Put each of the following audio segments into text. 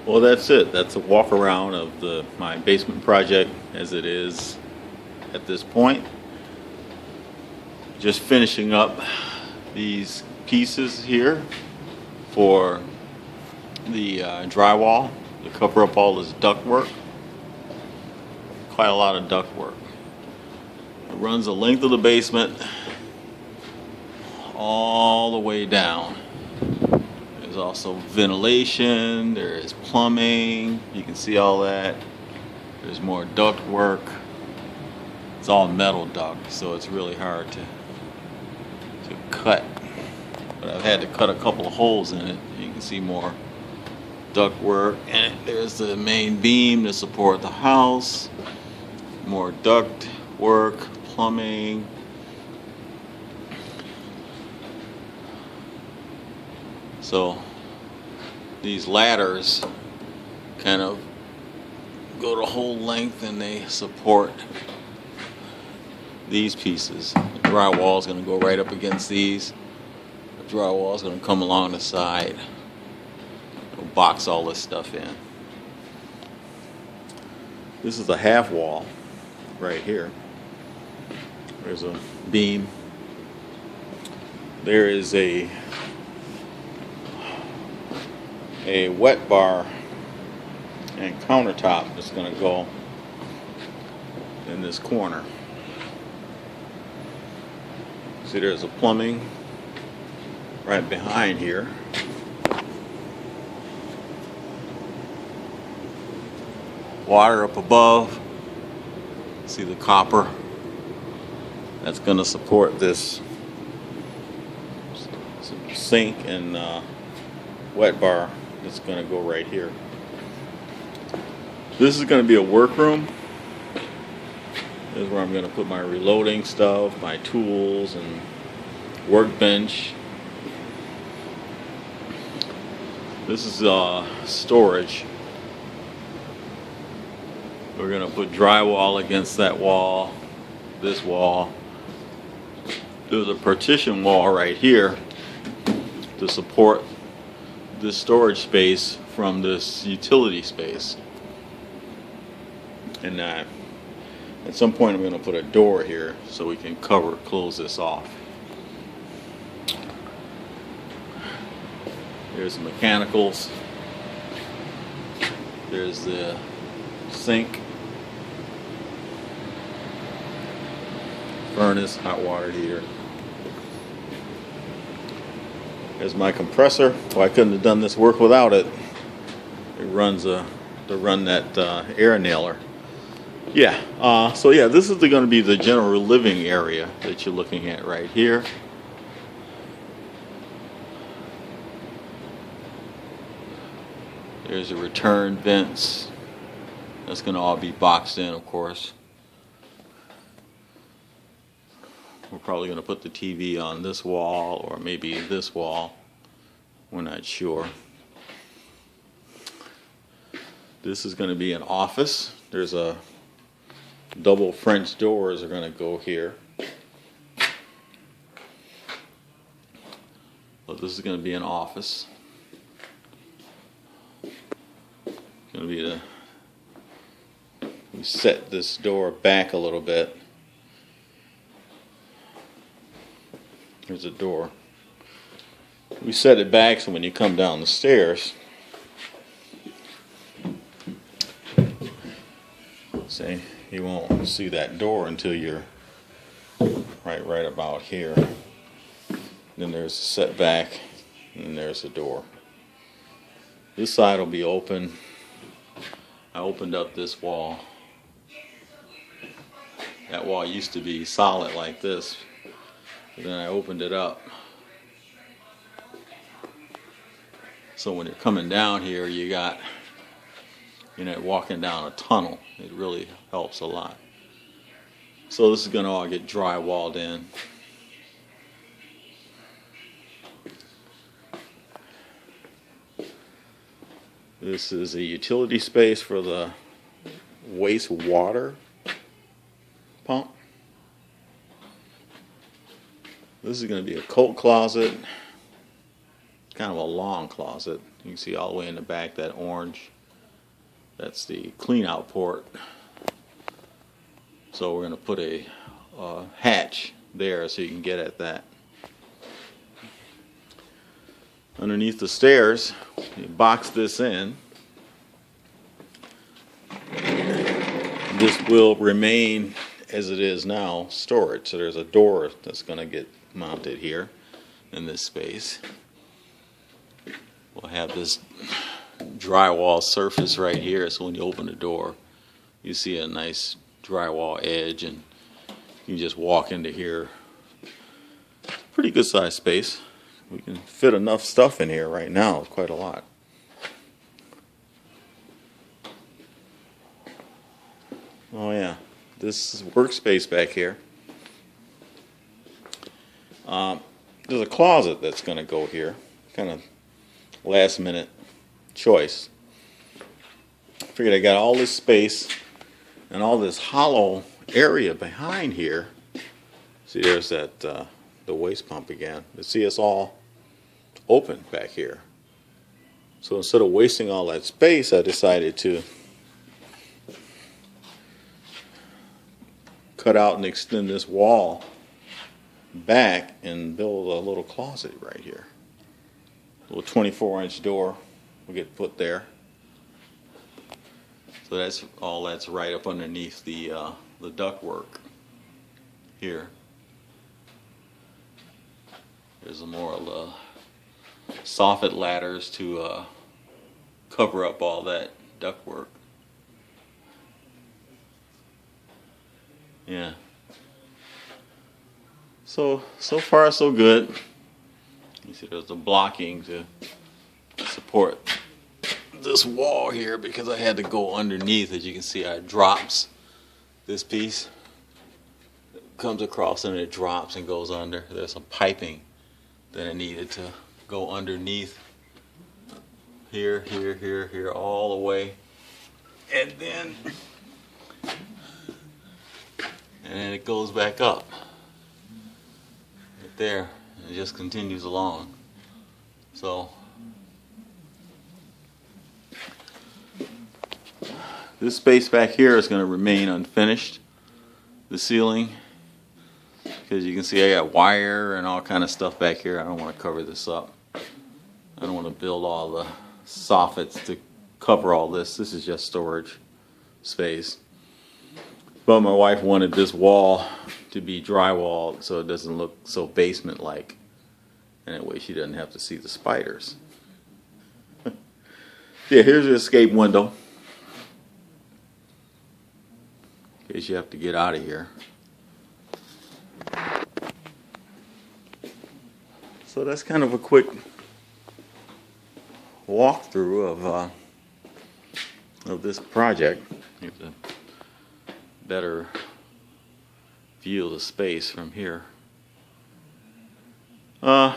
Well, that's it. That's a walk around of my basement project as it is at this point. Just finishing up these pieces here for the drywall to cover up all this ductwork. Quite a lot of ductwork. It runs the length of the basement all the way down. There's also ventilation, there is plumbing, you can see all that. There's more duct work. It's all metal duct, so it's really hard to cut. But I've had to cut a couple of holes in it. You can see more duct work, and there's the main beam to support the house. More duct work, plumbing. So these ladders kind of go the whole length and they support these pieces. The drywall is going to go right up against these. The drywall is going to come along the side. It'll box all this stuff in. This is a half wall right here. There's a beam. There is a wet bar and countertop that's going to go in this corner. See, there's a plumbing right behind here. Water up above. See the copper? That's going to support this sink and wet bar that's going to go right here. This is going to be a workroom. This is where I'm going to put my reloading stuff, my tools, and workbench. This is storage. We're going to put drywall against that wall, this wall. There's a partition wall right here to support this storage space from this utility space. And at some point I'm going to put a door here so we can close this off. There's the mechanicals. There's the sink, furnace, hot water heater. There's my compressor. Well, I couldn't have done this work without it. It runs to run that air nailer. Yeah, so yeah, this is going to be the general living area that you're looking at right here. There's a return vents. That's going to all be boxed in, of course. We're probably going to put the TV on this wall or maybe this wall. We're not sure. This is going to be an office. There's a double French doors are going to go here. But this is going to be an office. Going to be we set this door back a little bit. There's a door. We set it back so when you come down the stairs, see, you won't see that door until you're right about here. Then there's a setback, and there's the door. This side will be open. I opened up this wall. That wall used to be solid like this, but then I opened it up. So when you're coming down here, you're not walking down a tunnel. It really helps a lot. So this is going to all get drywalled in. This is a utility space for the wastewater pump. This is going to be a coat closet. Kind of a long closet. You can see all the way in the back that orange. That's the clean out port. So we're going to put a hatch there so you can get at that. Underneath the stairs, you box this in. This will remain as it is now, storage. So there's a door that's going to get mounted here in this space. we'll have this drywall surface right here, so when you open the door you see a nice drywall edge, and you can just walk into here. Pretty good sized space. We can fit enough stuff in here right now, quite a lot. Oh yeah, this is workspace back here. There's a closet that's going to go here, kind of last minute choice. Figured I got all this space and all this hollow area behind here. See, there's that the waste pump again. You see, it's all open back here. So instead of wasting all that space, I decided to cut out and extend this wall back and build a little closet right here. A little 24-inch door will get put there. So that's right up underneath the ductwork here. There's more of the soffit ladders to cover up all that ductwork. Yeah. So far so good. You see there's the blocking to support this wall here, because I had to go underneath. As you can see, it drops this piece. It comes across and it drops and goes under. There's some piping that I needed to go underneath. Here, all the way. And then it goes back up. Right there. It just continues along. So this space back here is going to remain unfinished. The ceiling, because you can see I got wire and all kind of stuff back here. I don't want to cover this up. I don't want to build all the soffits to cover all this. This is just storage space. But my wife wanted this wall to be drywalled so it doesn't look so basement-like. And that way she doesn't have to see the spiders. Yeah, here's the escape window. In case you have to get out of here. So that's kind of a quick walkthrough of this project. You have a better view of the space from here. I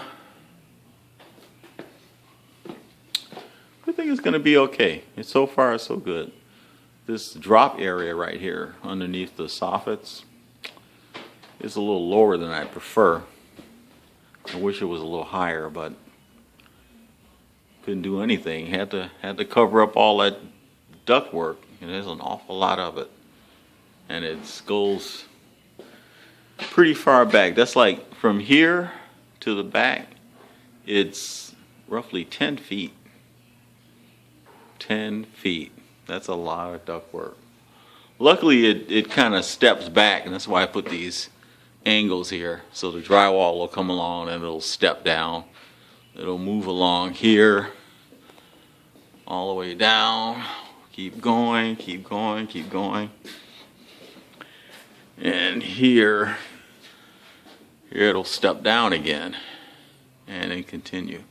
think it's going to be okay. It's so far so good. This drop area right here underneath the soffits is a little lower than I prefer. I wish it was a little higher, but couldn't do anything. Had to cover up all that ductwork, and there's an awful lot of it, and it goes pretty far back. That's like from here to the back. It's roughly 10 feet. 10 feet. That's a lot of ductwork. Luckily, it kind of steps back, and that's why I put these angles here. So the drywall will come along and it'll step down. It'll move along here, all the way down. Keep going, keep going, keep going. And here it'll step down again, and then continue.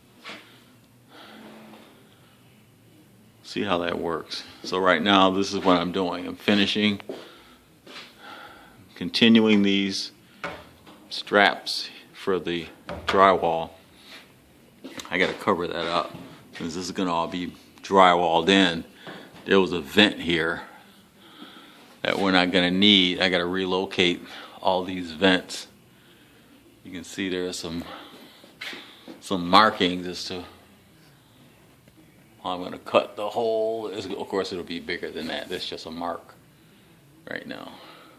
See how that works. So right now, this is what I'm doing. I'm finishing, continuing these straps for the drywall. I got to cover that up, since this is going to all be drywalled in. There was a vent here that we're not going to need. I got to relocate all these vents. You can see there's some markings as to I'm going to cut the hole. Of course, it'll be bigger than that. That's just a mark right now.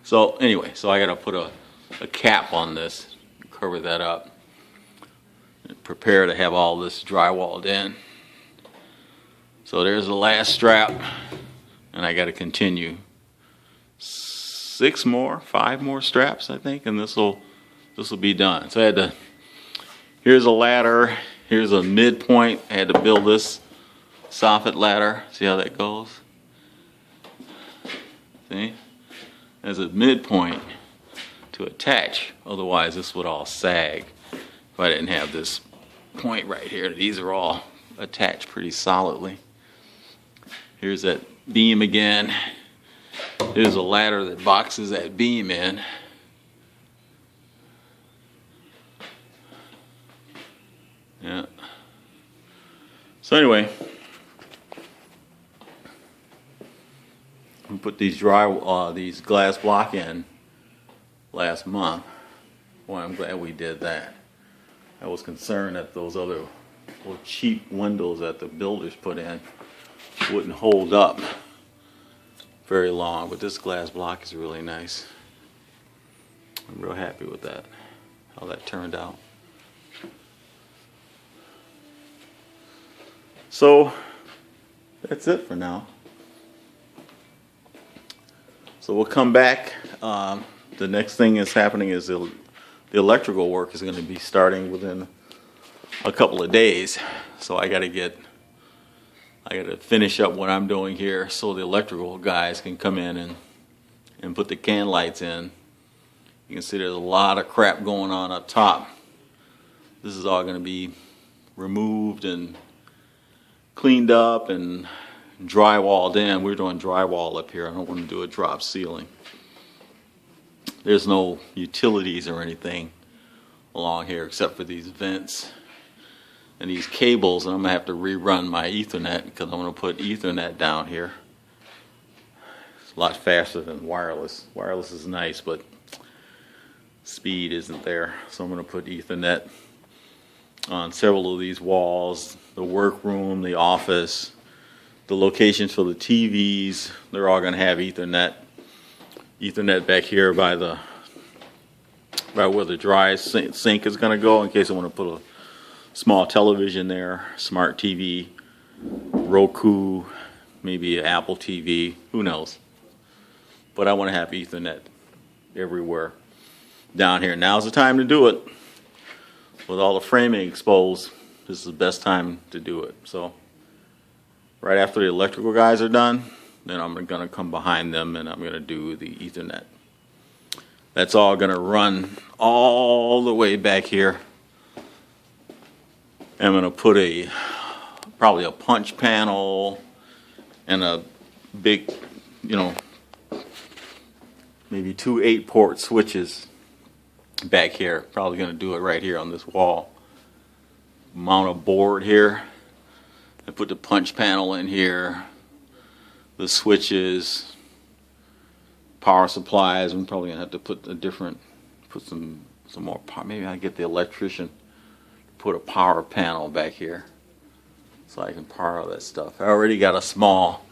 So anyway, so I got to put a cap on this, cover that up, and prepare to have all this drywalled in. So there's the last strap, and I got to continue 5 more straps, I think, and this will be done. So here's a ladder Here's a midpoint. I had to build this soffit ladder. See how that goes? See? There's a midpoint to attach. Otherwise, this would all sag if I didn't have this point right here. These are all attached pretty solidly. Here's that beam again. There's a ladder that boxes that beam in. Yeah. So anyway, we put these these glass block in last month. Boy, I'm glad we did that. I was concerned that those other little cheap windows that the builders put in wouldn't hold up very long, but this glass block is really nice. I'm real happy with that, how that turned out. So that's it for now. So we'll come back. The next thing that's happening is the electrical work is going to be starting within a couple of days. So I got to finish up what I'm doing here so the electrical guys can come in and put the can lights in. You can see there's a lot of crap going on up top. This is all going to be removed and cleaned up and drywalled in. We're doing drywall up here. I don't want to do a drop ceiling. There's no utilities or anything along here except for these vents and these cables, and I'm gonna have to rerun my Ethernet because I'm gonna put Ethernet down here. It's a lot faster than wireless. Wireless is nice, but speed isn't there. So I'm gonna put Ethernet on several of these walls, the workroom, the office, the locations for the TVs. They're all gonna have Ethernet. Ethernet back here by where the dry sink is gonna go in case I want to put a small television there, smart TV, Roku, maybe an Apple TV, who knows. But I want to have Ethernet everywhere down here. Now's the time to do it. With all the framing exposed, this is the best time to do it. So right after the electrical guys are done, then I'm going to come behind them and I'm going to do the Ethernet. That's all going to run all the way back here. I'm going to put probably a punch panel and a big, maybe 2 8-port switches back here. Probably going to do it right here on this wall. Mount a board here and put the punch panel in here. The switches, power supplies. I'm probably going to have to put some more power. Maybe I'll get the electrician put a power panel back here so I can power all that stuff. I already got a small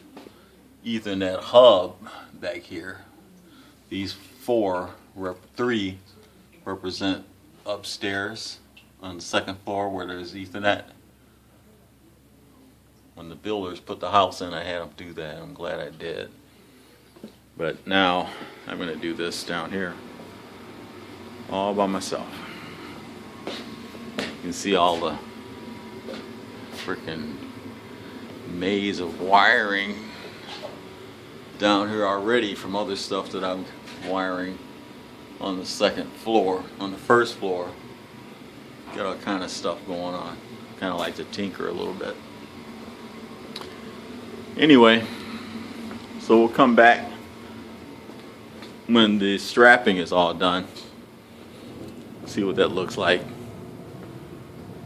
Ethernet hub back here. These 3 represent upstairs on the second floor where there's Ethernet. When the builders put the house in, I had them do that. I'm glad I did. But now I'm going to do this down here all by myself. You can see all the freaking maze of wiring down here already from other stuff that I'm wiring on the second floor. On the first floor, got all kind of stuff going on. Kind of like to tinker a little bit. Anyway, so we'll come back when the strapping is all done. See what that looks like.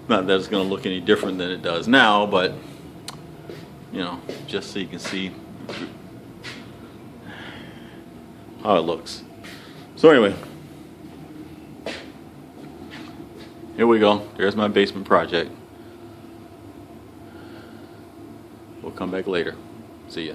Not that it's going to look any different than it does now, but just so you can see how it looks. So anyway, here we go. There's my basement project. We'll come back later. See ya.